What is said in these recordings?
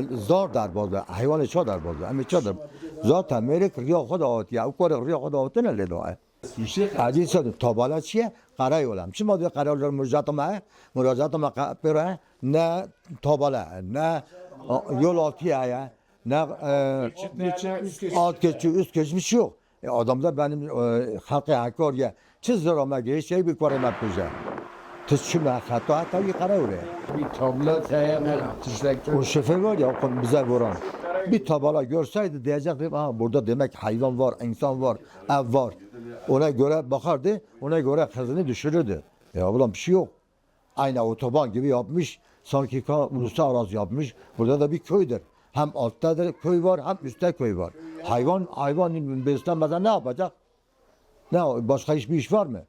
زار در بازه حیوان چا در بازه همه چا در ذات امریک ریا خود آتی او کار ریا خود آتی نه لیدوه عزیز شد تا بالا چیه قرای ولم چی ما قرار دار مراجعت ما پیره نه تا بالا نه یول آتیه نه آت کشی üst geçmiş yok. Adamda benim halkı hakor ya. Çiz zoruma geç şey bir kore mapıca. Tüsçüm hatta bir kara oraya. Bir tabla sayana tüşlek. O şoför var ya o bize vuran. Bir tabela görseydi diyecekti ha burada demek hayvan var, insan var, ev var. Ona göre bakardı, ona göre hızını düşürürdü. Ya ulan bir şey yok. Aynı otoban gibi yapmış. Sanki uluslararası yapmış. Burada da bir köydür. Hem altta da köy var hem üstte köy var. Hayvan beslenmeden ne yapacak? Ne başka hiçbir iş var mı?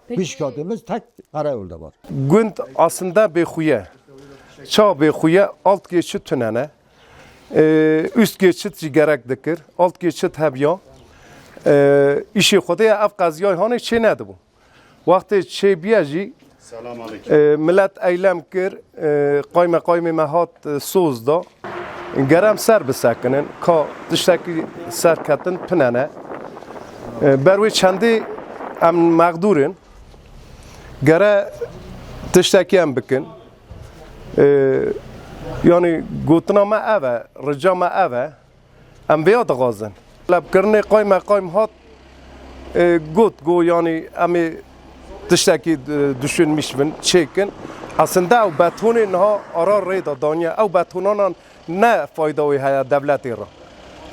Bir şikayetimiz tek karayolda var. Günd aslında bexuye. Çağ bexuye alt geçit tünene. Üst geçit gerek dikir. Alt geçit hebya. İşi xodaya ev qaziyay hani çe nedir bu? Vakti çe biyajı millet eylem kir qayme mehat sozda gerem ser bisakinin ka dişteki serketin tünene berwe çendi em mağdurin gere dişteki em bikin yani gotnama eve ricama eve em biya dağazın lab kirne qayme hat go yani emi tişteki düşünmüşbün çekin aslında o betonun ha arar reyda danya o betonun ne faydalı haya devleti ra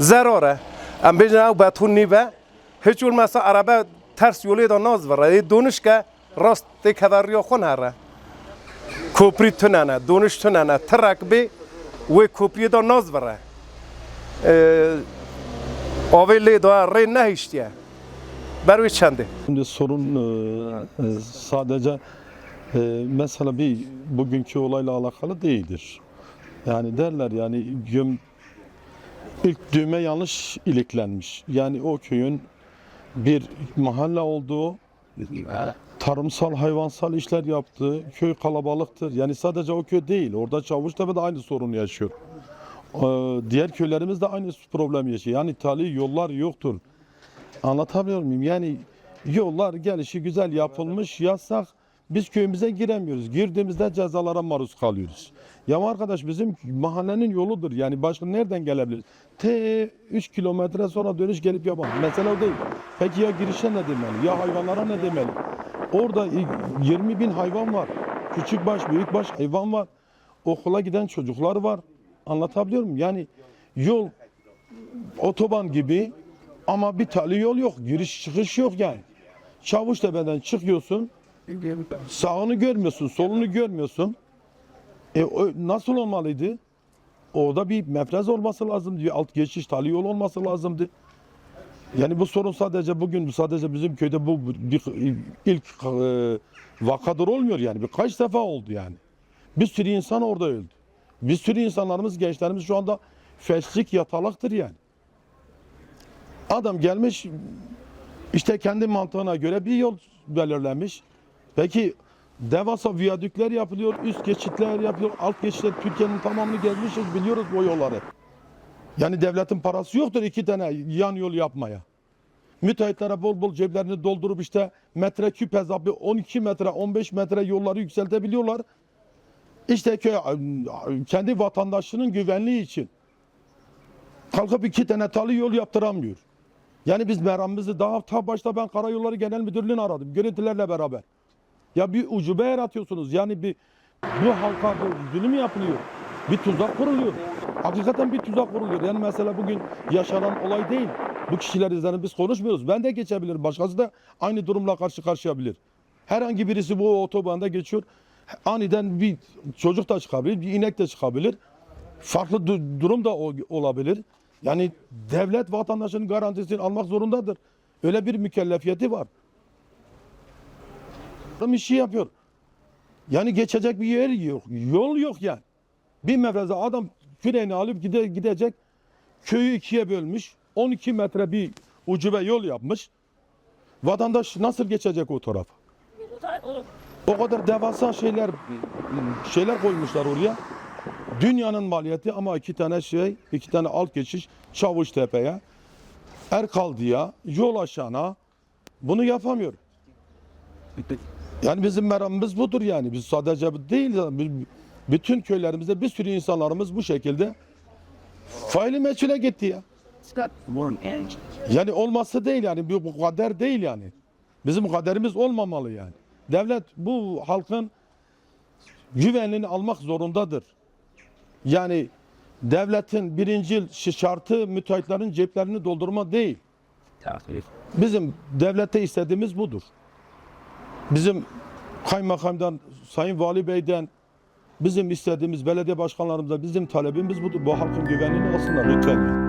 zarara am bejna o beton nive hiç olmazsa araba ters yolu da naz var dönüş ke rast tek havariyo khon hara kopri tünene dönüş tünene trak be ve kopri da naz var aveli da re ne iştiye Bervi çendi. Şimdi sorun sadece mesela bir bugünkü olayla alakalı değildir. Yani derler yani ilk düğme yanlış iliklenmiş. Yani o köyün bir mahalle olduğu, tarımsal hayvansal işler yaptığı, köy kalabalıktır. Yani sadece o köy değil. Orada Çavuştepe de aynı sorunu yaşıyor. Diğer köylerimiz de aynı problem yaşıyor. Yani tali yollar yoktur. Anlatabiliyor muyum? Yani yollar gelişi güzel yapılmış, yasak. Biz köyümüze giremiyoruz. Girdiğimizde cezalara maruz kalıyoruz. Ya arkadaş bizim mahallenin yoludur. Yani başka nereden gelebiliriz? 3 kilometre sonra dönüş gelip yapalım. Mesele o değil. Peki ya girişe ne demeli? Ya hayvanlara ne demeli? Orada 20 bin hayvan var. Küçük baş, büyük baş hayvan var. Okula giden çocuklar var. Anlatabiliyor muyum? Yani yol otoban gibi. Ama bir tane yol yok, giriş çıkış yok yani. Çavuştepe'den çıkıyorsun, sağını görmüyorsun, solunu görmüyorsun. Nasıl olmalıydı? Orada bir mefrez olması lazımdı, alt geçiş, tali yol olması lazımdı. Yani bu sorun sadece bizim köyde bu ilk vakadır olmuyor yani. Birkaç defa oldu yani. Bir sürü insan orada öldü. Bir sürü insanlarımız, gençlerimiz şu anda felçlik yatalıktır yani. Adam gelmiş işte kendi mantığına göre bir yol belirlenmiş. Peki devasa viyadükler yapılıyor, üst geçitler yapılıyor, alt geçitler Türkiye'nin tamamını gezmişiz biliyoruz bu yolları. Yani devletin parası yoktur 2 tane yan yol yapmaya. Müteahhitlere bol bol ceplerini doldurup işte metreküp hesabı 12 metre 15 metre yolları yükseltebiliyorlar. İşte kendi vatandaşının güvenliği için kalkıp 2 tane talı yol yaptıramıyor. Yani biz meramımızı daha ta başta ben Karayolları Genel Müdürlüğü'nü aradım. Görüntülerle beraber. Ya bir ucube yaratıyorsunuz. Yani bu halka zulüm yapılıyor. Bir tuzak kuruluyor. Hakikaten bir tuzak kuruluyor. Yani mesela bugün yaşanan olay değil. Bu kişiler üzerine biz konuşmuyoruz. Ben de geçebilirim. Başkası da aynı durumla karşı karşıyabilir. Herhangi birisi bu otobanda geçiyor. Aniden bir çocuk da çıkabilir, bir inek de çıkabilir. Farklı durum da olabilir. Yani devlet vatandaşının garantisini almak zorundadır. Öyle bir mükellefiyeti var. İşi yapıyor. Yani geçecek bir yer yok. Yol yok yani. Bir mefreze adam küreğini alıp gidecek. Köyü 2'ye bölmüş. 12 metre bir ucube yol yapmış. Vatandaş nasıl geçecek o tarafa? O kadar devasa şeyler koymuşlar oraya. Dünyanın maliyeti ama iki tane alt geçiş Çavuştepe'ye, Erkaldı'ya, yol aşağına bunu yapamıyor. Yani bizim meramımız budur yani. Biz sadece bu değil, bütün köylerimizde bir sürü insanlarımız bu şekilde faili meçhule gitti ya. Yani olması değil yani, bu kader değil yani. Bizim kaderimiz olmamalı yani. Devlet bu halkın güvenliğini almak zorundadır. Yani devletin birincil şartı müteahhitlerin ceplerini doldurma değil. Bizim devlette istediğimiz budur. Bizim kaymakamdan, Sayın Vali Bey'den, bizim istediğimiz belediye başkanlarımızdan bizim talebimiz budur. Bu halkın güvenliğini alsınlar lütfen.